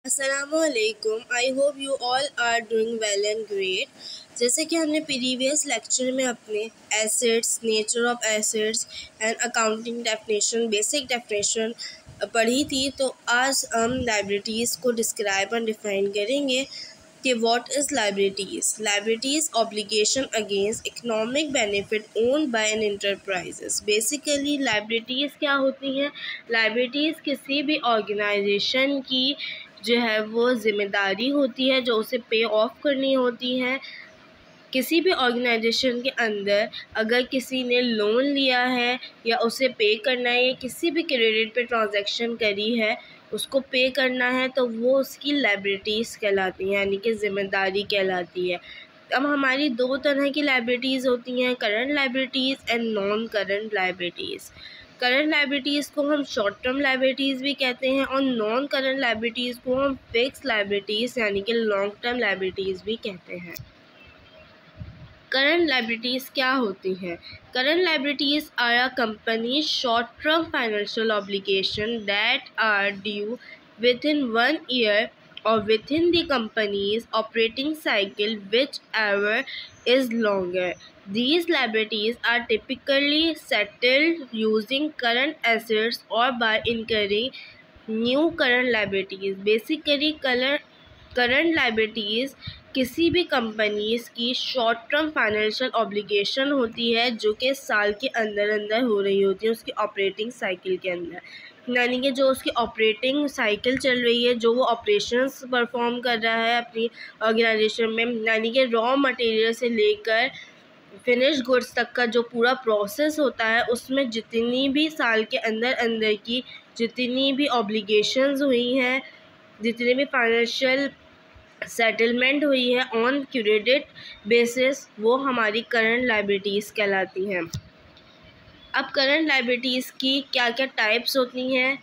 अस्सलामुअलैकुम। I hope you all are doing well and great. जैसे कि हमने प्रीवियस लेक्चर में अपने assets, nature of assets and accounting definition, basic definition पढ़ी थी, तो आज हम लायबिलिटीज़ को डिस्क्राइब एंड डिफाइन करेंगे कि what is liabilities. Liabilities obligation against economic benefit owned by an enterprises. Basically liabilities क्या होती हैं? लायबिलिटीज़ किसी भी ऑर्गेनाइजेशन की जो है वो ज़िम्मेदारी होती है जो उसे पे ऑफ करनी होती है। किसी भी ऑर्गेनाइजेशन के अंदर अगर किसी ने लोन लिया है या उसे पे करना है या किसी भी क्रेडिट पे ट्रांजैक्शन करी है उसको पे करना है, तो वो उसकी लायबिलिटीज़ कहलाती हैं, यानी कि ज़िम्मेदारी कहलाती है। अब हमारी दो तरह की लायबिलिटीज़ होती हैं, current liabilities and non current liabilities. Current liabilities को हम शॉर्ट टर्म लायबिलिटीज़ भी कहते हैं और नॉन करंट लायबिलिटीज़ को हम फिक्स लायबिलिटीज़ यानी कि लॉन्ग टर्म लायबिलिटीज़ भी कहते हैं। करंट लायबिलिटीज़ क्या होती हैं? Current liabilities are a company short term financial obligation that are due within 1 year or within the company's operating cycle, whichever is longer. These liabilities are typically settled using current assets or by incurring new current liabilities. Basically, current liabilities किसी भी companies की short term financial obligation होती है जो कि साल के अंदर अंदर हो रही होती है उसकी ऑपरेटिंग साइकिल के अंदर, यानी कि जो उसकी ऑपरेटिंग साइकिल चल रही है, जो वो ऑपरेशंस परफॉर्म कर रहा है अपनी ऑर्गेनाइजेशन में, यानी कि रॉ मटेरियल से लेकर फिनिश गुड्स तक का जो पूरा प्रोसेस होता है उसमें जितनी भी साल के अंदर अंदर की जितनी भी ऑब्लिगेशंस हुई हैं, जितनी भी फाइनेंशियल सेटलमेंट हुई है ऑन क्रेडिट बेसिस, वो हमारी करंट लायबिलिटीज़ कहलाती हैं। अब करंट लायबिलिटीज़ की क्या क्या टाइप्स होती हैं,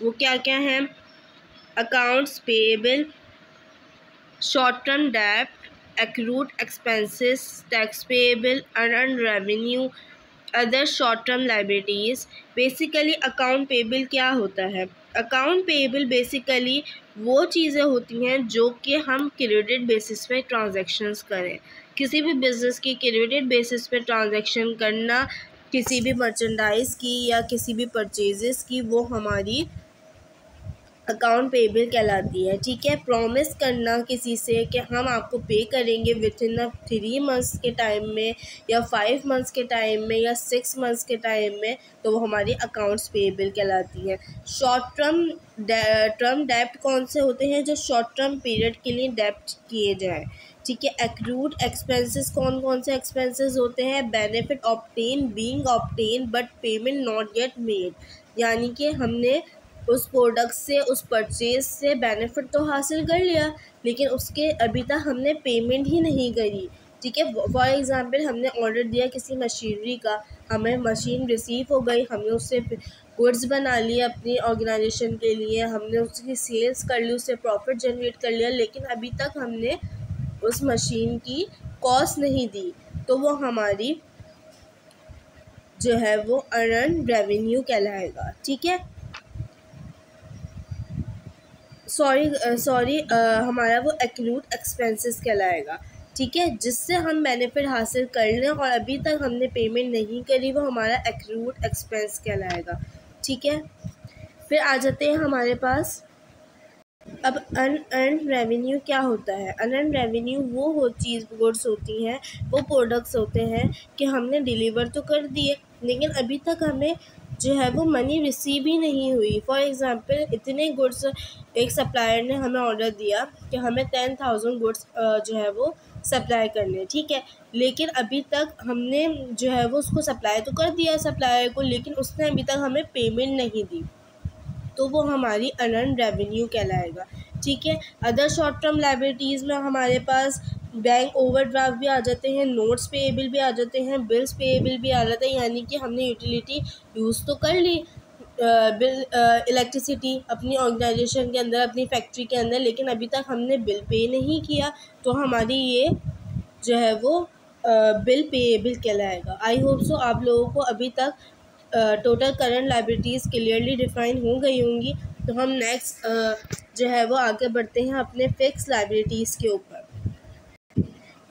वो क्या क्या हैं? Accounts payable, short term debt, accrued expenses, tax payable, earned revenue, other short term liabilities. Basically account payable क्या होता है? अकाउंट पेएबल बेसिकली वो चीज़ें होती हैं जो कि हम क्रेडिट बेसिस पे ट्रांजैक्शंस करें। किसी भी बिज़नेस की क्रेडिट बेसिस पे ट्रांजैक्शन करना, किसी भी मर्चेंडाइज़ की या किसी भी परचेजेस की, वो हमारी अकाउंट पेएबल कहलाती है। ठीक है, प्रॉमिस करना किसी से कि हम आपको पे करेंगे विद इन 3 मंथ्स के टाइम में या 5 मंथ्स के टाइम में या 6 मंथ्स के टाइम में, तो वो हमारी अकाउंट्स पेएबल कहलाती है। शॉर्ट टर्म डेप्ट कौन से होते हैं? जो शॉर्ट टर्म पीरियड के लिए डेप्ट किए जाएँ। ठीक है, एक्रूड एक्सपेंसेस कौन कौन से एक्सपेंसेस होते हैं? Benefit obtain being obtain but payment not yet made, यानी कि हमने उस प्रोडक्ट से, उस परचेज से बेनिफिट तो हासिल कर लिया लेकिन उसके अभी तक हमने पेमेंट ही नहीं करी। ठीक है, फॉर एग्ज़ाम्पल हमने ऑर्डर दिया किसी मशीनरी का, हमें मशीन रिसीव हो गई, हमने उससे गुड्स बना लिए अपनी ऑर्गेनाइजेशन के लिए, हमने उसकी सेल्स कर ली, उससे प्रॉफिट जनरेट कर लिया, लेकिन अभी तक हमने उस मशीन की कॉस्ट नहीं दी, तो वो हमारी जो है वो अर्नड रेवेन्यू कहलाएगा। ठीक है, सॉरी हमारा वो एक्रूड एक्सपेंसेस कहलाएगा। ठीक है, जिससे हम बेनिफिट हासिल कर लें और अभी तक हमने पेमेंट नहीं करी, वो हमारा एक्रूड एक्सपेंस कहलाएगा। ठीक है, फिर आ जाते हैं हमारे पास। अब अनअर्न्ड रेवेन्यू क्या होता है? अनअर्न्ड रेवेन्यू वो चीज़ गुड्स होती हैं, वो प्रोडक्ट्स होते हैं कि हमने डिलीवर तो कर दिए लेकिन अभी तक हमें जो है वो मनी रिसीव ही नहीं हुई। फॉर एग्ज़ाम्पल इतने गुड्स, एक सप्लायर ने हमें ऑर्डर दिया कि हमें 10,000 गुड्स जो है वो सप्लाई करने, ठीक है, लेकिन अभी तक हमने जो है वो उसको सप्लाई तो कर दिया सप्लायर को, लेकिन उसने अभी तक हमें पेमेंट नहीं दी, तो वो हमारी अनअर्न्ड रेवेन्यू कहलाएगा। ठीक है, अदर शॉर्ट टर्म लायबिलिटीज़ में हमारे पास बैंक ओवरड्राफ्ट भी आ जाते हैं, नोट्स पेएबल भी आ जाते हैं, बिल्स पेएबल भी आ जाते हैं, यानी कि हमने यूटिलिटी यूज़ तो कर ली, बिल इलेक्ट्रिसिटी अपनी ऑर्गेनाइजेशन के अंदर, अपनी फैक्ट्री के अंदर, लेकिन अभी तक हमने बिल पे नहीं किया, तो हमारी ये जो है वो बिल पेएबल कहलाएगा। आई होप सो आप लोगों को अभी तक total current liabilities clearly define हो गई होंगी। तो हम नेक्स्ट जो है वो आगे बढ़ते हैं अपने फिक्स लाइबिलिटीज़ के ऊपर।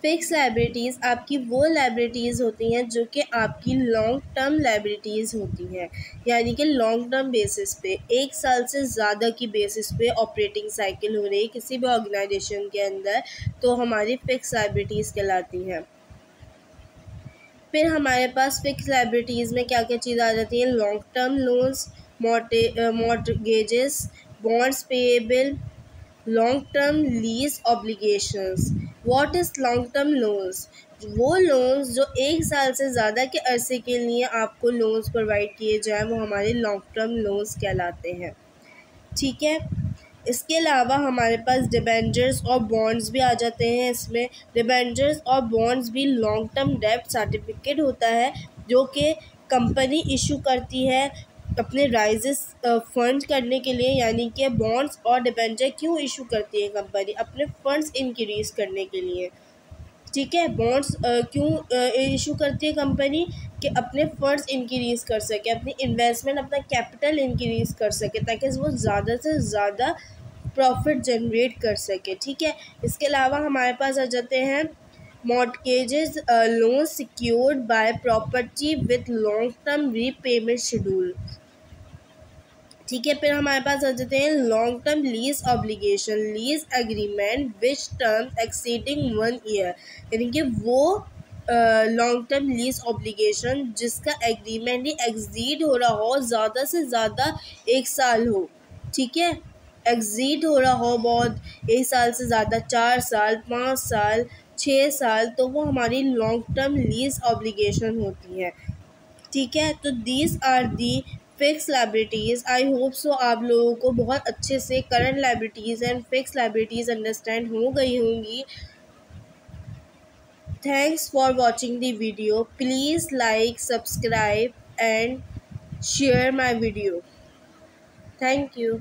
फिक्स लाइबिलिटीज़ आपकी वो लाइबिलिटीज़ होती हैं जो कि आपकी लॉन्ग टर्म लाइबिलिटीज़ होती हैं, यानी कि लॉन्ग टर्म बेसिस पे 1 साल से ज़्यादा की बेसिस पे ऑपरेटिंग साइकिल हो रही है किसी भी ऑर्गेनाइजेशन के अंदर, तो हमारी फिक्स लाइबिलिटीज़ कहलाती हैं। फिर हमारे पास फिक्स लाइबिलिटीज़ में क्या क्या चीज़ आ जाती है? Long term loans, mortgages, bonds payable, long term lease obligations. What is long term loans? वो लोन्स जो 1 साल से ज़्यादा के अरसे के लिए आपको लोन्स प्रोवाइड किए जाएँ, वो हमारे लॉन्ग टर्म लोन्स कहलाते हैं। ठीक है, इसके अलावा हमारे पास डिबेंचर्स और बॉन्ड्स भी आ जाते हैं। इसमें डिबेंचर्स और बॉन्ड्स भी लॉन्ग टर्म डेब्ट सर्टिफिकेट होता है जो कि कंपनी इशू करती है अपने राइजेस फंड करने के लिए, यानी कि बॉन्ड्स और डिबेंचर क्यों इशू करती है कंपनी? अपने फंड्स इंक्रीज़ करने के लिए। ठीक है, बॉन्ड्स क्यों इशू करती है कंपनी? कि अपने फंड्स इंक्रीज़ कर सके, अपनी इन्वेस्टमेंट, अपना कैपिटल इंक्रीज़ कर सके, ताकि वो ज़्यादा से ज़्यादा प्रॉफिट जनरेट कर सके। ठीक है, इसके अलावा हमारे पास आ जाते हैं mortgages, loan secured by property with long term repayment schedule. ठीक है, फिर हमारे पास आ जाते हैं long term lease obligation, lease agreement which term exceeding 1 year, यानी कि वो लॉन्ग टर्म लीज ऑब्लिगेशन जिसका एग्रीमेंट ही एक्सीड हो रहा हो, ज़्यादा से ज़्यादा 1 साल हो। ठीक है, एक्सीड हो रहा हो बहुत, 1 साल से ज़्यादा, 4 साल, 5 साल, 6 साल, तो वो हमारी लॉन्ग टर्म लीज ऑब्लिगेशन होती है। ठीक है, तो these are the fix liabilities. I hope so आप लोगों को बहुत अच्छे से current liabilities and fix liabilities understand हो गई होंगी। Thanks for watching the video. Please like, subscribe and share my video. Thank you.